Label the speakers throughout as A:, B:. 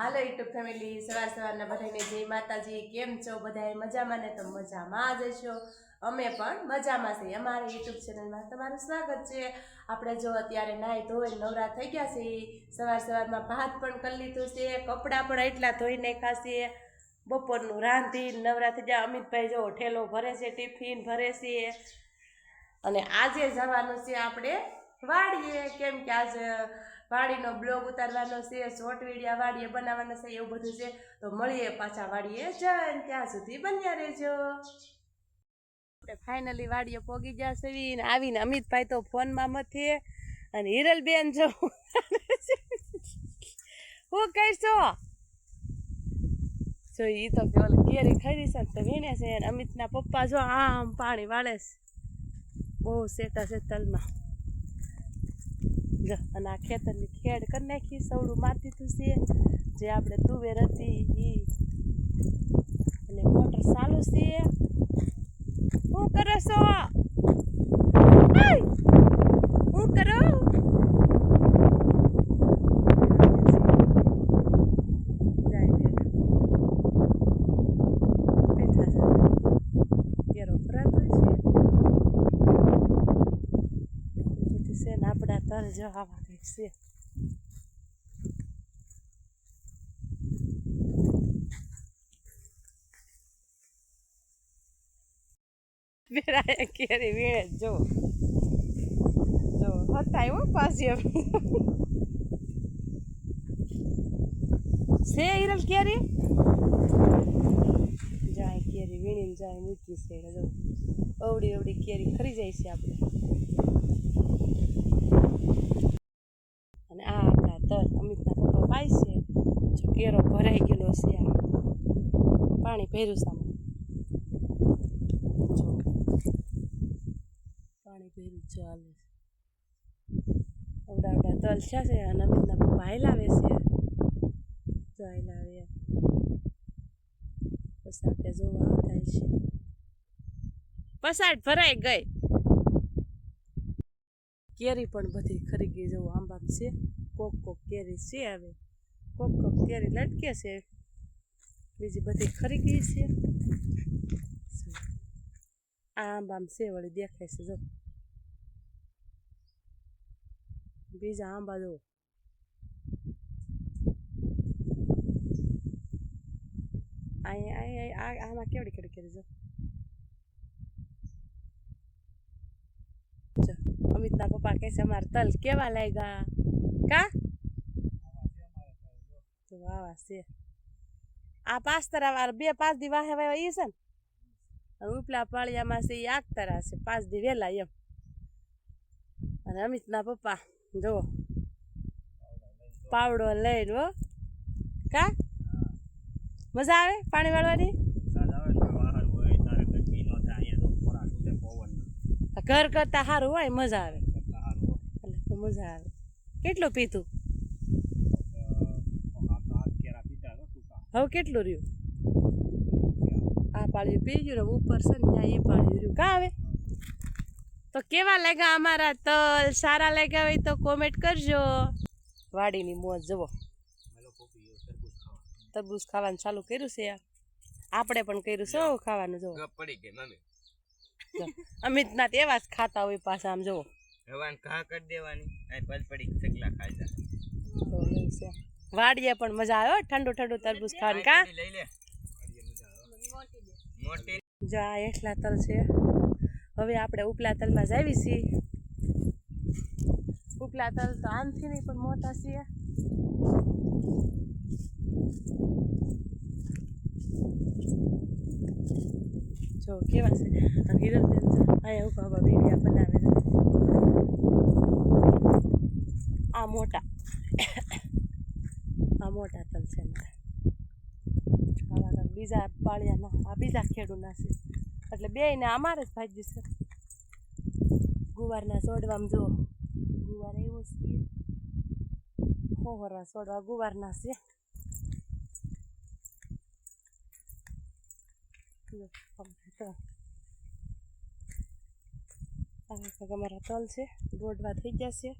A: હાલો YouTube family, સવારના બધાને જય માતાજી। કેમ છો બધાએ? મજામાં ને? તો મજામાં જ છો। અમે પણ મજામાં છીએ। અમારી યુટ્યુબ ચેનલમાં તમારું સ્વાગત છે। આપણે જો અત્યારે નાહી ધોઈ નવરા થઈ ગયા છે। સવારમાં ભાત પણ કરી લીધું છે, કપડાં પણ એટલા ધોઈ નાખ્યા છે, બપોરનું રાંધી નવરા થઈ ગયા। અમિતભાઈ જો ઠેલો ભરે છે, ટિફિન ભરે છે, અને આજે જવાનું છે આપણે વાડીએ, કેમ કે આજે વાડીનો બ્લોગ ઉતારવાનો છે, શોર્ટ વિડીયો વાડીએ બનાવવાનો છે, એવું બધું છે। તો મળીએ પાછા વાડીએ જઈને, ત્યાં સુધી બન્યા રહેજો। આપણે ફાઇનલી વાડીએ પોગી ગયા છે ને આવીને અમિતભાઈ તો ફોનમાં મથી, અને હિરલબેન જો હું કહીશો જો ઈ તો કેરી ખરી છે તો વીણે છે, અને અમિતના પપ્પા જો આમ પાણી વાળે છે, બહુ શેતા છે તલમાં જો। અને આ ખેતરની ખેડ કરી નાખી, સવડું મારી દીધું છે, જે આપણે તુવેર હતી ઈ, અને મોટર ચાલુ છે। શું કરો છો? શું કરો? કેરો ભરાતો છે ને આપણા તલ જો આવા કંઈક છે। કેરી વીણે જો જો હતા એવું પાછી છે હિરલ કેરી જાય, કેરી વીણીને જાય મૂકી છે જો, અવડી અવડી કેરી ખરી જાય છે આપણે। અને આ આપણા તલ અમિતના પપ્પા પાય છે, જો કેરો ભરાઈ ગયેલો છે, આ પાણી ભર્યું સામે જો પાણી ભર્યું જો હાલે અવડા અવડા તલ છે, અને અમિતના પપ્પા હાલાવે છે જો હાલાવે પસાટે જોવા આવતા છે, પસાટ ભરાઈ ગઈ, કેરી પણ બધી ખરી ગઈ જવું આંબા છે, કોક કોક કેરી છે, હવે કોક કોક કેરી લટકે છે, બીજી બધી ખરી ગઈ છે। આ આંબામ છે વળી દેખાય છે જો, બીજા આંબા જો આમાં કેવડી કેવડી કેરી જો, અમિતના પપ્પા કહે છે અમારા તલ કેવા લાગ્યા કા? વાવા છે આ પાસ્તરા વાર 2-5 દી વાહે વાય ઈ છે ને, અને ઉપલા પાળિયામાં છે એ આગતરા છે 5 દી વહેલા એમ। અને અમિતના પપ્પા જો પાવડો લઈને હો કા મજા આવે પાણી વાળવાની? ઘર કરતા સારું હોય, મજા આવે એટલે મજા આવે। કેટલું પીધું હવે? કેટલું રહ્યું? આ પાળ્યું પી ગયું ને ઉપર છે ને ત્યાં એ પાળ્યું રહ્યું કા આવે? તો કેવા લાગ્યા અમારા તલ? સારા લાગ્યા હોય તો કોમેન્ટ કરજો। વાડીની મોજ જુઓ, તરબૂચ ખાવાનું ચાલુ કર્યું છે, આપણે પણ કર્યું છે ખાવાનું જો પડી ગઈ મમ્મી। અમિતના એવા જ ખાતા હોય પાછા, આમ જુઓ ઘા કરી દેવાની પડી સગલા ખાઈ જાય। વાડીએ પણ મજા આવે ઠંડુ ઠંડુ તરબૂચ ખાવાનું કા? જા એટલા તલ છે, હવે આપણે ઉપલા તલમાં જ આવી છીએ। ઉપલા તલ તો આનથી નહીં પણ મોટા છે, જો કેવા છે। અને હિરલબેન અહીંયા ઉભા ઉભા વિડીયા બનાવે છે, આ મોટા આ મોટા તલ છે આવા બીજા પાળિયાના, આ બીજા ખેડૂના છે, એટલે બેયને અમારે જ ભાગ્યું છે। ગુવારના છોડવામાં જો ગુવાર એવો છે, હોહરા છોડવા ગુવારના છે, અમારા તલ છે, દોડવા થઈ ગયા છે,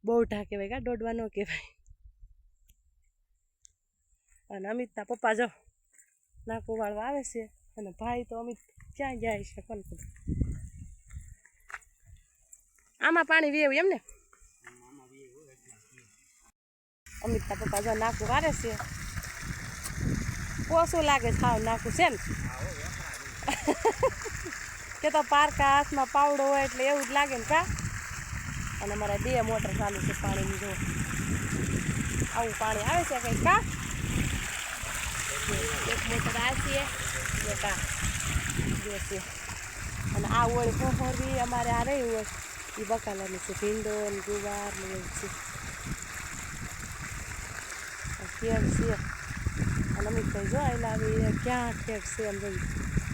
A: બહુ ઢા કહેવાય કા, દોડવા ન કહેવાય। અને અમિતના પપ્પા જો નાકુ વાળવા આવે છે અને ભાઈ તો અમિત ક્યાં જાય છે કોણ ખબર. આમાં પાણી વેવું એમ ને. અમિતના પપ્પા જો નાકુ વારે છે. ઓછું લાગે છે હાવ નાકું છે ને કે તો પારકા હાથમાં પાવડો હોય એટલે એવું જ લાગે ને કા. અને અમારે 2 મોટર ચાલુ છે પાણીની જો આવું પાણી આવે છે કંઈ કા. એક મોટર આ છે એક આ બે છે અને આ ઓળી પહોંચવી અમારે આ રહી હોય એ બકાલાની છે ભીંડો ને ગુવાર ને એવું છે કેળ છે. અને અમિતભાઈ જો લાવી ક્યાં ઠેક છે એમ જોઈ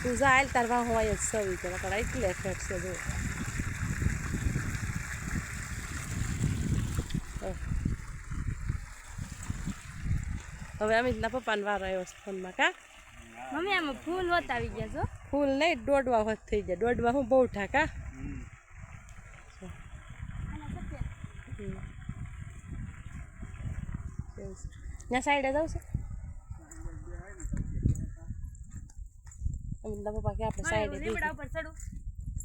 A: તું જા આલ તાર વાહ હોય જ સવી કે વખત એટલે ઠેક છે જો. હવે અમિતના પપ્પાને વાર આવ્યો છે ફોનમાં કા.
B: મમ્મી આમાં ફૂલ હોત આવી ગયા છો.
A: ફૂલ નહીં દોડવા હોત થઈ જાય દોડવા હું બહુ ઠાકા. ત્યાં સાઈડે જાવ છે અમિતના પપ્પા કે આપણે સાઈડે
B: લીમડા ઉપર ચડું.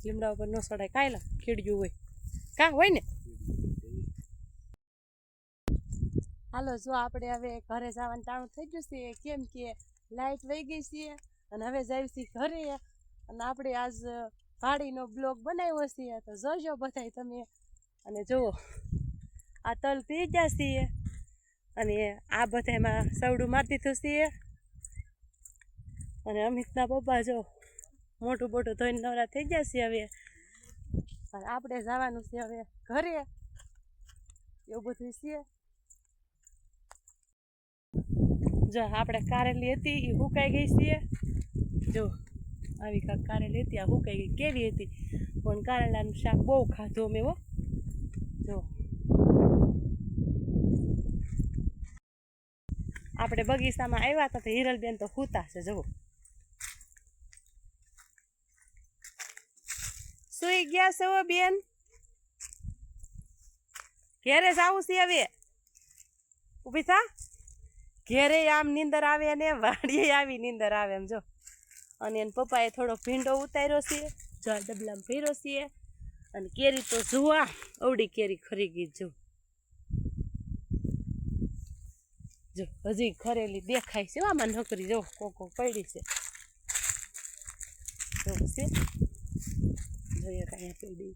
A: લીમડા ઉપર ન ચડાય કાયલા ખીડ્યું હોય કા હોય ને. હાલો જો આપણે હવે ઘરે જવાનું ટાણું થઈ ગયું છે કેમ કે લાઇટ વહી ગઈ છે અને હવે જાય છે ઘરે. અને આપણે આજ વાડીનો બ્લોગ બનાવ્યો છે તો જોજો બધાય તમે. અને જુઓ આ તલ પી ગયા છીએ અને આ બધામાં સવડું મારી દીધું છે. અને અમિતના પપ્પા જો મોટું મોટું ધોઈને નવરા થઈ ગયા છે હવે. અને આપણે જવાનું છે હવે ઘરે એવું બધું છે. જો આપણે કારેલી હતી એ હુકાઈ ગઈ છે જો આવી કાંક કારેલી હતી આ હુકાઈ ગઈ કેવી હતી પણ કારેલાનું શાક બહુ ખાધું અમે હો. જો આપણે બગીચામાં આવ્યા હતા તો હિરલબેન તો સૂતા છે જુઓ સુઈ ગયા છો બેન. ઘેરે જાવું છે હવે ઊભી થા. ઘેરે આમ નીંદર આવે ને વાડીએ આવી નીંદર આવે એમ જો. અને એને પપ્પાએ થોડો ભીંડો ઉતાર્યો છે જો ડબલામાં ભર્યો છે. અને કેરી તો જુઓ અવડી કેરી ખરી ગઈ જો જો હજી ખરેલી દેખાય છે આમાં નકરી જો કોકો પડી છે જો છે જોઈએ કાંઈ પડી.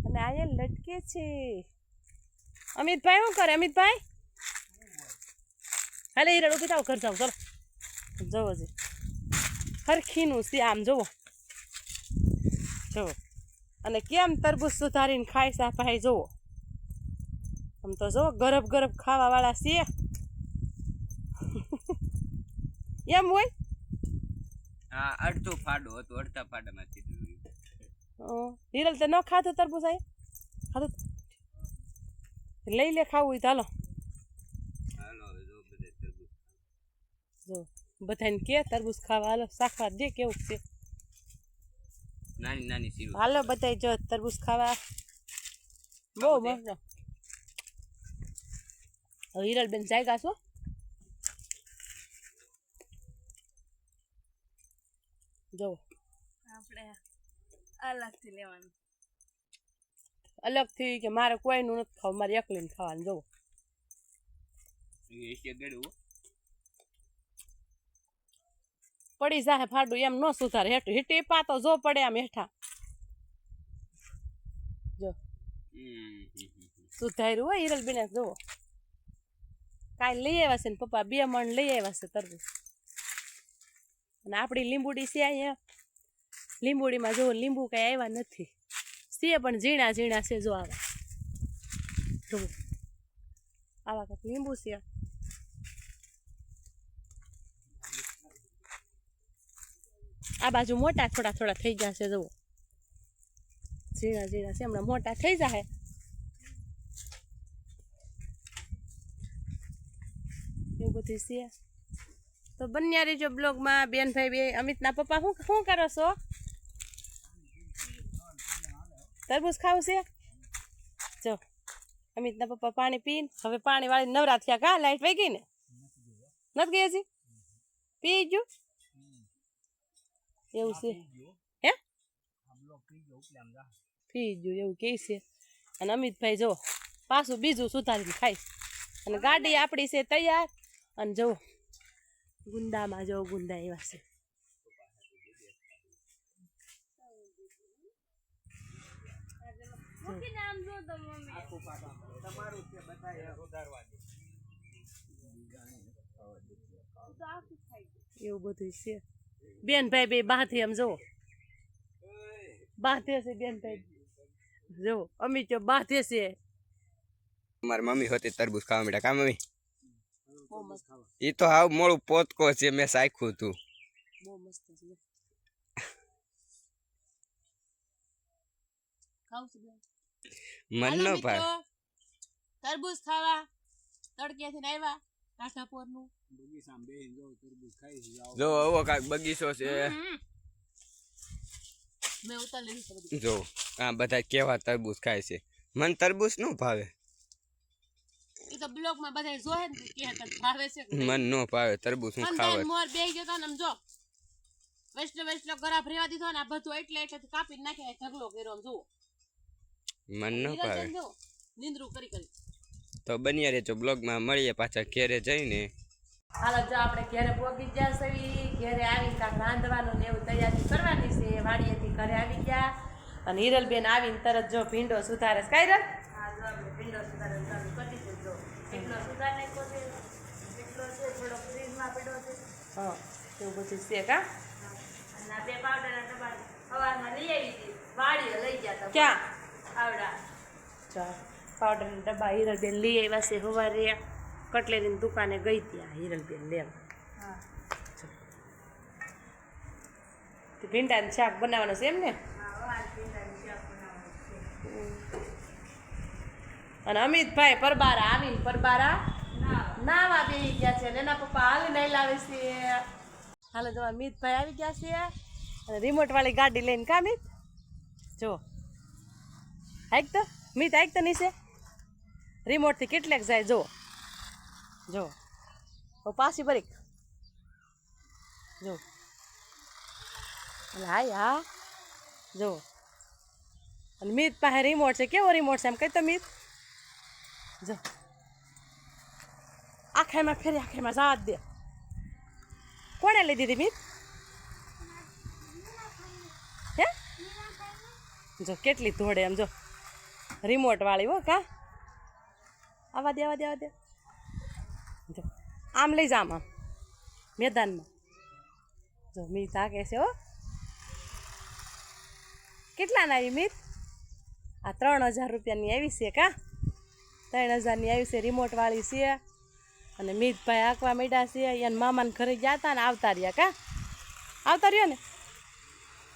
A: અને આ લટકે છે. અમિતભાઈ શું કરે અમિતભાઈ હાલે હિરણ ઉભી થાવ ઘર જાવ ચાલો જવો છે હરખીનું છે આમ જુઓ જુઓ. અને કેમ તરબૂચ સુધારીને ખાય છે ભાઈ જુઓ આમ તો જો ગરબ ગરબ ખાવા વાળા છે એમ હોય.
C: હા અડધું ફાડું હતું અડધા ફાડામાંથી
A: હિરલ તે ન ખાધું તરબૂચ આ ખાધું લઈ લે ખાવું હોય તો હાલો. જો બધાને કે તરબૂચ ખાવા હાલો શાખવા દે કેવું છે
C: નાની નાની સીવ
A: હાલો બધાય જો તરબૂચ ખાવા બહુ મસ્ત. હવે હિરલબેન જાગ્યા છો જો
B: આપણે અલગથી લેવાનું.
A: અલગથી કે મારે કોઈનું નથી ખાવું મારે એકલીને ખાવાનું જવો. પડી જાહે ફાડું એમ ન સુધારે હેઠું હીટી પાતો જો પડે આમ હેઠા જો સુધાર્યું હોય હિરલબેન જુઓ. કાંઈ લઈ આવ્યા છે ને પપ્પા 2 મણ લઈ આવ્યા છે તરબૂચ. અને આપણી લીંબુડી છે અહીંયા લીંબુડીમાં જો લીંબુ કાંઈ આવ્યા નથી છે પણ ઝીણા ઝીણા છે જો આવા જો આવા કાંઈક લીંબુ છે. આ બાજુ મોટા થોડા થોડા થઈ ગયા છે જુઓ ઝીણા ઝીણા છે હમણાં મોટા થઈ જાય. એવું બધું છે તો બન્યા રહેજો બ્લોગમાં. બેન ભાઈ બે અમિતના પપ્પા શું કરો છો તરબૂચ ખાવું છે જો અમિતના પપ્પા પાણી પીને હવે પાણી વાળી નવરા થયા કા લાઈટ વહી ગઈ ને નથી ગઈ હજી પી ગયું એવું છે હે પી ગયું એવું કે છે અને અમિતભાઈ જો પાછું બીજું સુધારીને ખાઈશ અને ગાડી આપણી છે તૈયાર અને જો ગુંદામાં જો ગુંદા એવા છે
B: મૂકીને આમ જો તો મમ્મી તો આખું ખાઈ ગયું.
A: એવું બધું છે બેન ભાઈ બે બાથી આમ જો બાથે છે બેન ભાઈ જો અમિત જો બાથે છે
C: મારી મમ્મી હોતી તરબૂચ ખાવા માંડ્યા કા મમ્મી
A: બહુ મસ્ત
C: એ તો હાવ મોડું પોતકો છે મેં સાખ્યું હતું
A: બહુ મસ્ત છે ખાવું છે બેન
C: મન ન ભાવે
A: તરબૂચ ખાવા તડકેથી આવ્યા કાઠાપોરનું
C: જો આવો કાંઈક બગીચો છે
A: મેં ઉતારી લીધું છે બધું.
C: જો આ બધા કેવા તરબૂચ ખાય છે મને તરબૂચ ન ભાવે
A: એ તો બ્લોગમાં બધા જોહે ને કે ભાવે છે
C: મન ન ભાવે તરબૂચ હું ખાવે
A: મોર બેહી ગયો ને આમ જો વૈષ્ણવ ગરાબ રેવા દીધો ને આ બધું એટલે કાપી નાખે ઢગલો કર્યો આમ જુઓ
C: મન ન ભાવે
A: જો નીંદરું કરી કરી
C: તો બન્યા રહેજો બ્લોગમાં મળીએ પાછા ઘેરે જઈને
A: હાલો જો આપણે ઘરે પહોંચી ગયા સવી ઘરે આવી કાંક રાંધવાનું ને એવું તૈયારી કરવાની છે વાડીએથી ઘરે આવી ગયા અને હિરલબેન આવીને તરત જો ભીંડો સુધારે છે કાંઈ રલ હા જો આપણે ભીંડો સુધારે ચાલુ કરી દીધો કેટલો સુધાર નાખ્યો છે કેટલો છે થોડો ફ્રીજમાં પડ્યો છે હા એવું બધું છે કા અને આ બે પાવડરના ડબ્બા સવારમાં લઈ આવી હતી વાડીએ લઈ ગયા હતા ક્યાં આવડા ચાલ પાવડરના ડબ્બા હિરલબેન લઈ આવ્યા છે સવારે કટલેરીની દુકાને ગઈ ત્યાં હિરલબેન લેવા ભીંડાનું શાક બનાવવાનું છે એમ ને અને અમિતભાઈ પરબારા આવીને પરબારા નાવા બેસી ગયા છે અને એના પપ્પા હાલીને લાવે છે હાલો જો અમિતભાઈ આવી ગયા છે અને રિમોટ વાળી ગાડી લઈને કા મિત જો હાઈક તો મિત હાઈક તો નીચે રિમોટથી કેટલેક જાય જો જો પાછી બરીક જો હાય હા જો અને મિત પાસે રિમોટ છે કેવો રિમોટ છે એમ કઈ તો મિત જો આખામાં ફેરી આખામાં જાત દે કોણે લઈ દીધી મિત હે જો કેટલી ધોડે એમ જો રિમોટ વાળી હો કા આવા દે આવા દે આવા દે જો આમ લઈ જા આમ મેદાનમાં જો મિત આ કે છે હો કેટલાના આવી મિત આ 3000 રૂપિયાની આવી છે કા 3000ની આવી છે રિમોટ વાળી છે અને મિતભાઈ આંકવા માંડ્યા છે એને મામાને ઘરે ગયા હતા ને આવતા રહ્યા કા આવતા રહ્યો ને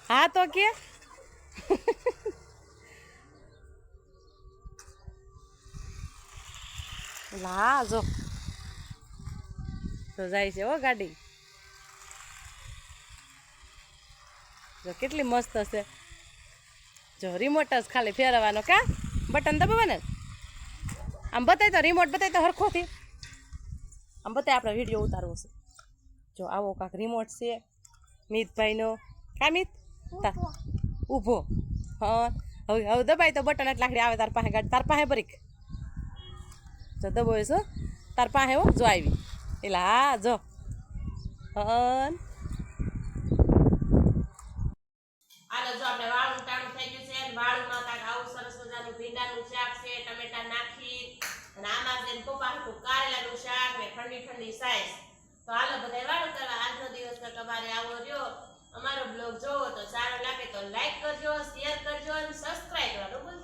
A: હા તો કે હા જો તો જાય છે હો ગાડી જો કેટલી મસ્ત છે જો રિમોટ જ ખાલી ફેરવવાનો કા બટન દબાવવાને આમ બતાય તો રિમોટ બતાય તો હરખોથી આમ બતાય આપણે વિડીયો ઉતારવો છે જો આવો કાંક રિમોટ છે મિતભાઈનો કા મિત ઊભો હા હવે હવે દબાય તો બટન એટલે આખડી આવે તાર પાસે ગાડી તાર પાસે બરીક જો દબાવે છો તાર પાસે હો જો આવી એટલે હા જો હાલો જો આપણે વાળું ટાણું થઈ ગયું છે અને વાળુંમાં કાંઈક આવું સરસ મજાનું ભીંડાનું શાક છે ટમેટા નાખી અને આમાં છે પપ્પા હતું કારેલાનું શાક ને ઠંડી ઠંડી સાઈઝ તો હાલો બધા વાળું કરવા આજનો દિવસ તો તમારે આવો રહ્યો અમારો બ્લોગ જોવો તો સારો લાગે તો લાઈક કરજો શેર કરજો અને સબસ્ક્રાઈબ કરવાનું